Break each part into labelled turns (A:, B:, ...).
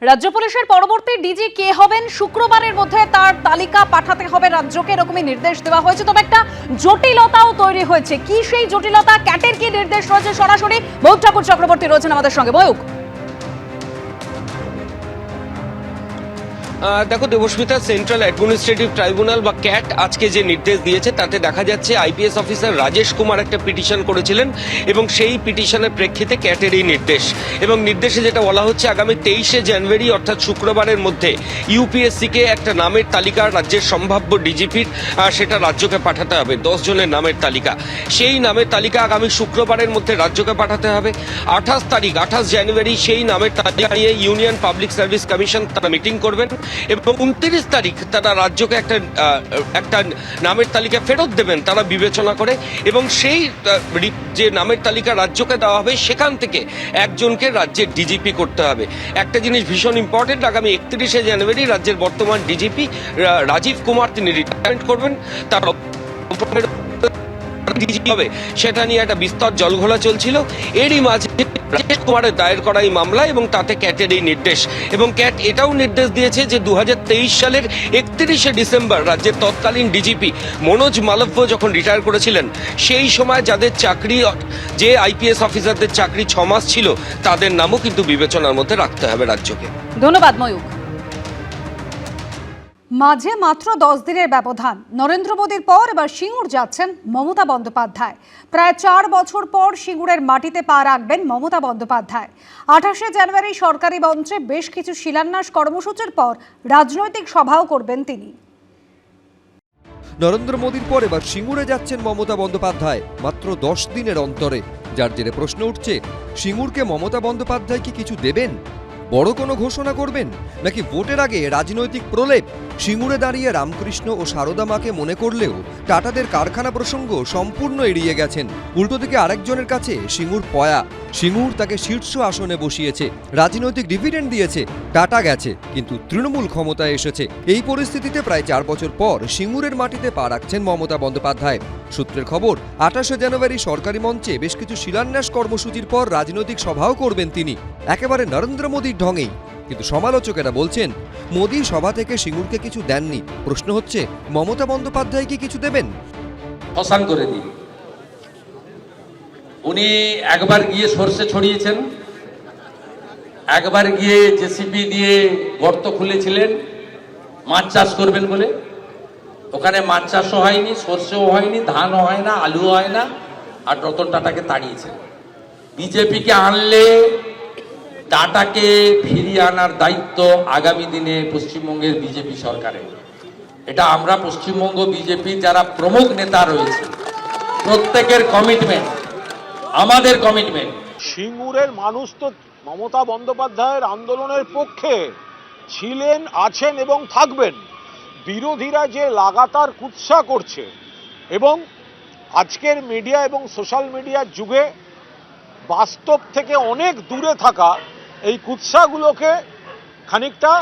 A: রাজ্য পুলিশের পরবর্তী ডিজি কে হবেন শুক্রবারের মধ্যে তার তালিকা পাঠাতে হবে রাজ্যকে, এরকমই নির্দেশ দেওয়া হয়েছে। তবে একটা জটিলতাও তৈরি হয়েছে। কি সেই জটিলতা? ক্যাটের কি নির্দেশ রয়েছে? সরাসরি ময়ূক ঠাকুর চক্রবর্তী রয়েছেন আমাদের সঙ্গে। ময়ূক,
B: দেখো দেবস্মিতা, সেন্ট্রাল অ্যাডমিনিস্ট্রেটিভ ট্রাইব্যুনাল বা ক্যাট আজকে যে নির্দেশ দিয়েছে তাতে দেখা যাচ্ছে আইপিএস অফিসার রাজেশ কুমার একটা পিটিশন করেছিলেন এবং সেই পিটিশনের প্রেক্ষিতে ক্যাটের এই নির্দেশ, এবং নির্দেশে যেটা বলা হচ্ছে আগামী 23শে জানুয়ারি অর্থাৎ শুক্রবারের মধ্যে ইউপিএসসিকে একটা নামের তালিকা রাজ্যের সম্ভাব্য ডিজিপির সেটা রাজ্যকে পাঠাতে হবে। 10 জনের নামের তালিকা, সেই নামের তালিকা আগামী শুক্রবারের মধ্যে রাজ্যকে পাঠাতে হবে। 28 জানুয়ারি সেই নামের তালিকা নিয়ে ইউনিয়ন পাবলিক সার্ভিস কমিশন তারা মিটিং করবেন এবং 29 তারিখ তারা রাজ্যকে একটা নামের তালিকা ফেরত দেবেন তারা বিবেচনা করে, এবং সেই যে নামের তালিকা রাজ্যকে দেওয়া হবে সেখান থেকে একজনকে রাজ্যের ডিজিপি করতে হবে। একটা জিনিস ভীষণ ইম্পর্টেন্ট, আগামী 31শে জানুয়ারি রাজ্যের বর্তমান ডিজিপি রাজীব কুমার তিনি রিটায়ারমেন্ট করবেন। তার হবে সেটা নিয়ে একটা বিস্তর জলঘোলা চলছিল। এরই মাঝে রাজেশ কুমারের দায়ের করা এই মামলা এবং তাতে ক্যাটের এই নির্দেশ, এবং ক্যাট এটাও নির্দেশ দিয়েছে যে 2023 সালের 31শে ডিসেম্বর রাজ্যের তৎকালীন ডিজিপি মনোজ মালব্য যখন রিটায়ার করেছিলেন সেই সময় যাদের চাকরি, যে আইপিএস অফিসারদের চাকরি 6 মাস ছিল তাদের নামও কিন্তু বিবেচনার মধ্যে রাখতে হবে রাজ্যকে।
A: ধন্যবাদ ময়ূক। মাঝে মাত্র 10 দিনের ব্যবধান। নরেন্দ্র মোদীর পর এবার সিঙ্গুর যাচ্ছেন মমতা বন্দ্যোপাধ্যায়। প্রায় 4 বছর পর সিঙ্গুরের মাটিতে পা রাখবেন মমতা বন্দ্যোপাধ্যায়। 28শে জানুয়ারি সরকারি মঞ্চে বেশ কিছু শিলান্যাস কর্মসূচির পর রাজনৈতিক সভাও করবেন তিনি।
C: নরেন্দ্র মোদীর পর এবার সিঙ্গুরে যাচ্ছেন মমতা বন্দ্যোপাধ্যায় মাত্র 10 দিনের অন্তরে, যার জেরে প্রশ্ন উঠছে সিঙ্গুরকে মমতা বন্দ্যোপাধ্যায় কি কিছু দেবেন? বড় কোনো ঘোষণা করবেন নাকি ভোটের আগে রাজনৈতিক প্রলেপ? সিঙ্গুরে দাঁড়িয়ে রামকৃষ্ণ ও সারদা মাকে মনে করলেও টাটাদের কারখানা প্রসঙ্গ সম্পূর্ণ এড়িয়ে গেছেন। উল্টো দিকে আরেকজনের কাছে সিঙ্গুর পয়া। সিঙ্গুর তাকে শীর্ষ আসনে বসিয়েছে, রাজনৈতিক ডিভিডেন্ড দিয়েছে। টাটা গেছে কিন্তু তৃণমূল ক্ষমতায় এসেছে। এই পরিস্থিতিতে প্রায় 4 বছর পর সিঙ্গুরের মাটিতে পা রাখছেন মমতা বন্দ্যোপাধ্যায়। সূত্রের খবর, 28শে জানুয়ারি সরকারি মঞ্চে বেশ কিছু শিলান্যাস কর্মসূচির পর রাজনৈতিক সভাও করবেন তিনি, একেবারে নরেন্দ্র মোদীর ঢঙেই। কিন্তু সমালোচকেরা বলছেন মোদী সভা থেকে সিঙ্গুরকে কিছু দেননি। প্রশ্ন হচ্ছে মমতা বন্দ্যোপাধ্যায় কি কিছু দেবেন?
D: অসান করে দিন। উনি একবার গিয়ে সরষে ছড়িয়েছেন, একবার গিয়ে জেসিবি দিয়ে গর্ত খুলেছিলেন মাছ চাষ করবেন বলে। ওখানে মাছ চাষও হয়নি, সরষেও হয়নি, ধানও হয় না, আলুও হয় না, আর রতন টাটাকে তাড়িয়েছেন। বিজেপিকে আনলে টাটাকে ফিরিয়ে আনার দায়িত্ব আগামী দিনে পশ্চিমবঙ্গের বিজেপি সরকারের। এটা আমরা পশ্চিমবঙ্গ বিজেপির যারা প্রমুখ নেতা রয়েছে প্রত্যেকের কমিটমেন্ট, আমাদের কমিটমেন্ট।
E: সিঙ্গুরের মানুষ তো মমতা বন্দ্যোপাধ্যায়ের আন্দোলনের পক্ষে ছিলেন, আছেন এবং থাকবেন। বিরোধীরা যে লাগাতার কুৎসা করছে এবং আজকের মিডিয়া এবং সোশ্যাল মিডিয়ার যুগে বাস্তব থেকে অনেক দূরে থাকা এই কুৎসাগুলোকে খানিকটা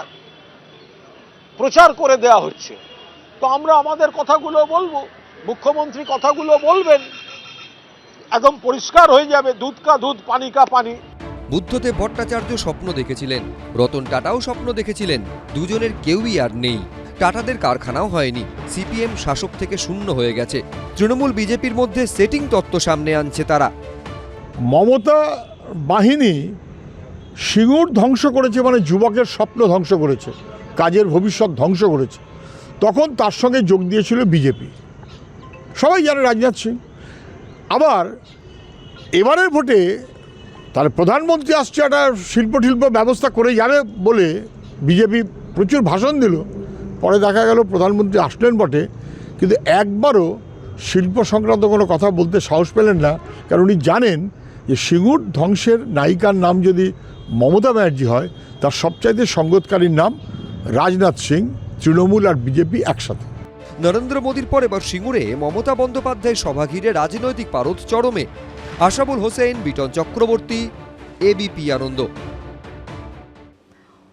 E: প্রচার করে দেওয়া হচ্ছে। তো আমরা আমাদের কথাগুলো বলবো, মুখ্যমন্ত্রী কথাগুলো বলবেন, একদম পরিষ্কার হয়ে যাবে। দুধ কা দুধ, পানি কা পানি।
C: বুদ্ধদেব ভট্টাচার্য স্বপ্ন দেখেছিলেন, রতন টাটাও স্বপ্ন দেখেছিলেন, দুজনের কেউই আর নেই। টাটাদের কারখানাও হয়নি, সিপিএম শাসক থেকে শূন্য হয়ে গেছে। তৃণমূল বিজেপির মধ্যে সেটিং তত্ত্ব সামনে আনছে তারা।
F: মমতা বাহিনী সিঙ্গুর ধ্বংস করেছে, মানে যুবকের স্বপ্ন ধ্বংস করেছে, কাজের ভবিষ্যৎ ধ্বংস করেছে। তখন তার সঙ্গে যোগ দিয়েছিল বিজেপি, সবাই জানে, রাজনাথ সিং। আবার এবারের ভোটে তার প্রধানমন্ত্রী আসছে, একটা শিল্প ব্যবস্থা করে যাবে বলে বিজেপি প্রচুর ভাষণ দিল। পরে দেখা গেল প্রধানমন্ত্রী আসলেন বটে, কিন্তু একবারও শিল্প সংক্রান্ত কোনো কথা বলতে সাহস পেলেন না, কারণ উনি জানেন যে সিঙ্গুর ধ্বংসের নায়িকার নাম যদি মমতা ব্যানার্জি হয়, তার সবচাইতে সঙ্গতকারীর নাম রাজনাথ সিং, তৃণমূল আর বিজেপি একসাথে।
C: নরেন্দ্র মোদীর পর এবার সিঙ্গুরে মমতা বন্দ্যোপাধ্যায় সভা ঘিরে রাজনৈতিক পারদ চরমে। আশাবুল হোসেন, বিটন চক্রবর্তী, এবিপি আনন্দ।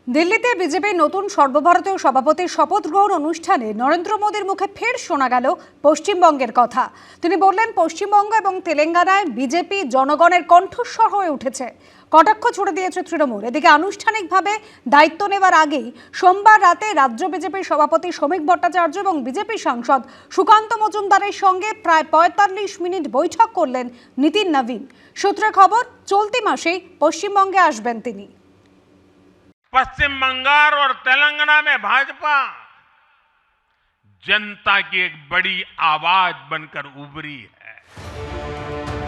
A: দিল্লিতে বিজেপির নতুন সর্বভারতীয় সভাপতির শপথ গ্রহণ অনুষ্ঠানে নরেন্দ্র মোদীর মুখে ফের শোনা গেল পশ্চিমবঙ্গের কথা। তিনি বললেন, পশ্চিমবঙ্গ এবং তেলেঙ্গানায় বিজেপি জনগণের কণ্ঠস্বর হয়ে উঠেছে। কটাক্ষ ছুড়ে দিয়েছে তৃণমূল। এদিকে আনুষ্ঠানিকভাবে দায়িত্ব নেওয়ার আগেই সোমবার রাতে রাজ্য বিজেপির সভাপতি শ্রমিক ভট্টাচার্য এবং বিজেপি সাংসদ সুকান্ত মজুমদারের সঙ্গে প্রায় ৪৫ মিনিট বৈঠক করলেন নীতিন নবীন। সূত্রে খবর, চলতি মাসেই পশ্চিমবঙ্গে আসবেন তিনি।
G: पश्चिम बंगाल और तेलंगाना में भाजपा जनता की एक बड़ी आवाज बनकर उभरी है।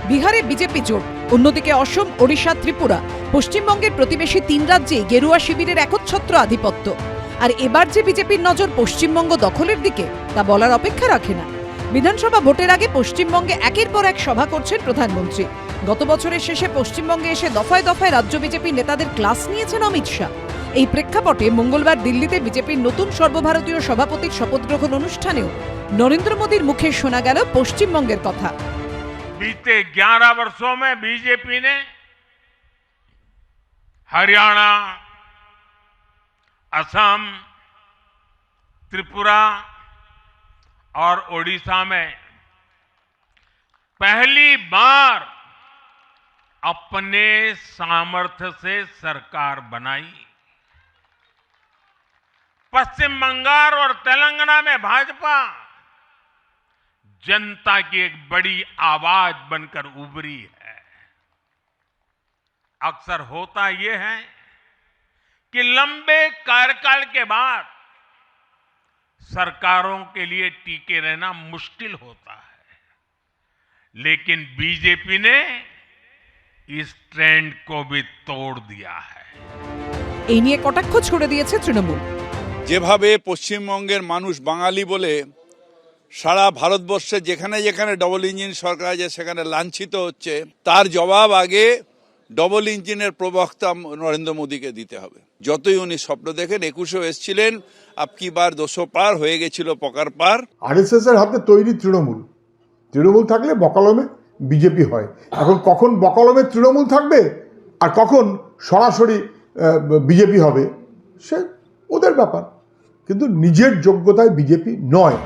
H: বিহারে বিজেপি জোট, অন্যদিকে অসম, ওড়িশা, ত্রিপুরা, পশ্চিমবঙ্গের প্রতিবেশী ৩ রাজ্যে গেরুয়া শিবিরের একচ্ছত্র আধিপত্য। আর এবার যে বিজেপির নজর পশ্চিমবঙ্গ দখলের দিকে, তা বলার অপেক্ষা রাখে না। বিধানসভা ভোটের আগে পশ্চিমবঙ্গে একের পর এক সভা করছেন প্রধানমন্ত্রী। গত বছরের শেষে পশ্চিমবঙ্গে এসে দফায় দফায় রাজ্য বিজেপির নেতাদের ক্লাস নিয়েছেন অমিত শাহ। এই প্রেক্ষাপটে মঙ্গলবার দিল্লিতে বিজেপির নতুন সর্বভারতীয় সভাপতির শপথ গ্রহণ অনুষ্ঠানেও নরেন্দ্র মোদীর মুখে শোনা গেল পশ্চিমবঙ্গের কথা।
G: बीते 11 वर्षों में बीजेपी ने हरियाणा, असम, त्रिपुरा और ओडिशा में पहली बार अपने सामर्थ्य से सरकार बनाई। पश्चिम बंगाल और तेलंगाना में भाजपा जनता की एक बड़ी आवाज बनकर उभरी है। अक्सर होता यह है कि लंबे कार्यकाल के बाद सरकारों के लिए टिके रहना मुश्किल होता है, लेकिन बीजेपी ने इस ट्रेंड को भी तोड़ दिया है।
H: এই নিয়ে কটাক্ষ ছুড়ে দিয়েছে তৃণমূল।
I: যেভাবে পশ্চিমবঙ্গের মানুষ বাঙালি বলে সারা ভারতবর্ষে যেখানে যেখানে ডবল ইঞ্জিন সরকার আছে সেখানে লাঞ্ছিত হচ্ছে, তার জবাব আগে ডবল ইঞ্জিনের প্রবক্তা নরেন্দ্র মোদীকে দিতে হবে। যতই উনি স্বপ্ন দেখেন, 21-এও এসেছিলেন, আপকি বার 200 পার হয়ে গেছিল পকার পার।
F: আরএসএস এর হাতে তৈরি তৃণমূল, তৃণমূল থাকলে বকলমে বিজেপি হয়। এখন কখন বকলমে তৃণমূল থাকবে আর কখন সরাসরি বিজেপি হবে সে ওদের ব্যাপার, কিন্তু নিজের যোগ্যতায় বিজেপি নয়।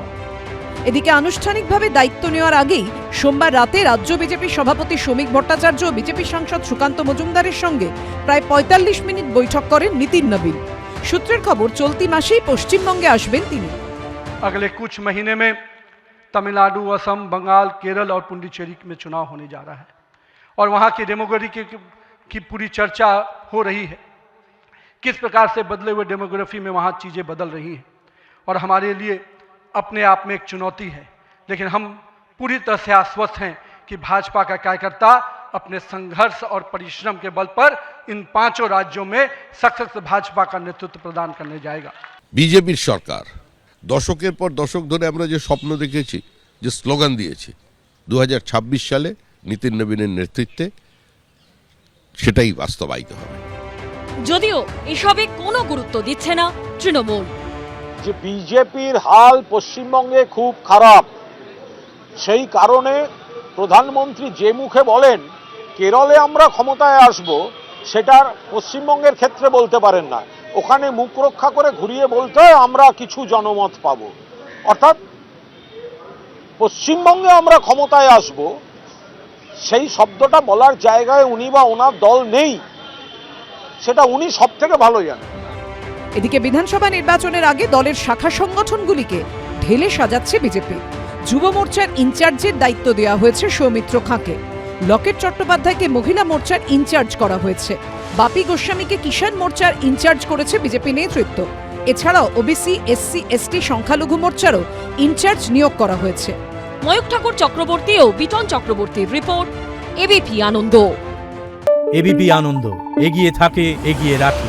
H: এদিকে আনুষ্ঠানিকভাবে দায়িত্ব নেওয়ার আগেই সোমবার রাতে রাজ্য বিজেপি সভাপতি শ্রমিক ভট্টাচার্য ও বিজেপি সাংসদ সুকান্ত মজুমদারের সঙ্গে প্রায় ৪৫ মিনিট বৈঠক করেন নীতিন নবীন। সূত্রের খবর, চলতি মাসেই পশ্চিমবঙ্গে আসবেন তিনি।
J: अगले कुछ महीने में तमिलनाडु, असम, बंगाल, केरल और पुडुचेरी में चुनाव होने जा रहा है और वहाँ की डेमोग्राफी की पूरी चर्चा हो रही है। किस प्रकार से बदले हुए डेमोग्राफी में वहाँ चीज़ें बदल रही हैं और हमारे लिए अपने आप में एक चुनौती है, लेकिन हम पूरी तरह से आश्वस्त हैं कि भाजपा का कार्यकर्ता अपने संघर्ष और परिश्रम के बल पर इन 5 राज्यों में सशक्त भाजपा का नेतृत्व प्रदान करने जाएगा।
K: বিজেপির সরকার দশকের পর দশক ধরে আমরা যে স্বপ্ন দেখেছি, যে স্লোগান দিয়েছি, 2026 সালে নীতিন নবীনের নেতৃত্বে সেটাই বাস্তবায়িত হবে।
L: যদিও এসবে কোনো গুরুত্ব দিচ্ছে না তৃণমূল।
E: যে বিজেপির হাল পশ্চিমবঙ্গে খুব খারাপ, সেই কারণে প্রধানমন্ত্রী যে মুখে বলেন কেরলে আমরা ক্ষমতায় আসব, সেটা পশ্চিমবঙ্গের ক্ষেত্রে বলতে পারেন না। ওখানে মুখ রক্ষা করে ঘুরিয়ে বলতে হয় আমরা কিছু জনমত পাব। অর্থাৎ পশ্চিমবঙ্গে আমরা ক্ষমতায় আসব, সেই শব্দটা বলার জায়গায় উনি বা ওনার দল নেই, সেটা উনি সব থেকে ভালো জানেন।
H: এদিকে বিধানসভা নির্বাচনের আগে দলের শাখা সংগঠনগুলিকে ঢেলে সাজাচ্ছে বিজেপি। যুব মোর্চার ইনচার্জের দায়িত্ব দেওয়া হয়েছে সৌমিত্র খাঁকে। লকেট চট্টোপাধ্যায়কে মহিলা মোর্চার ইনচার্জ করা হয়েছে। বাপি গোস্বামীকে কিষাণ মোর্চার ইনচার্জ করেছে বিজেপি নেতৃত্ব। এছাড়াও ওবিসি, এসসি, এসটি, সংখ্যালঘু মোর্চারও ইনচার্জ নিয়োগ করা হয়েছে।
L: ময়ূক ঠাকুর চক্রবর্তী ও বিটন চক্রবর্তীর রিপোর্ট, এবিপি আনন্দ।
M: এবিপি আনন্দ, এগিয়ে থাকে, এগিয়ে রাখে।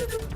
N: Thank you.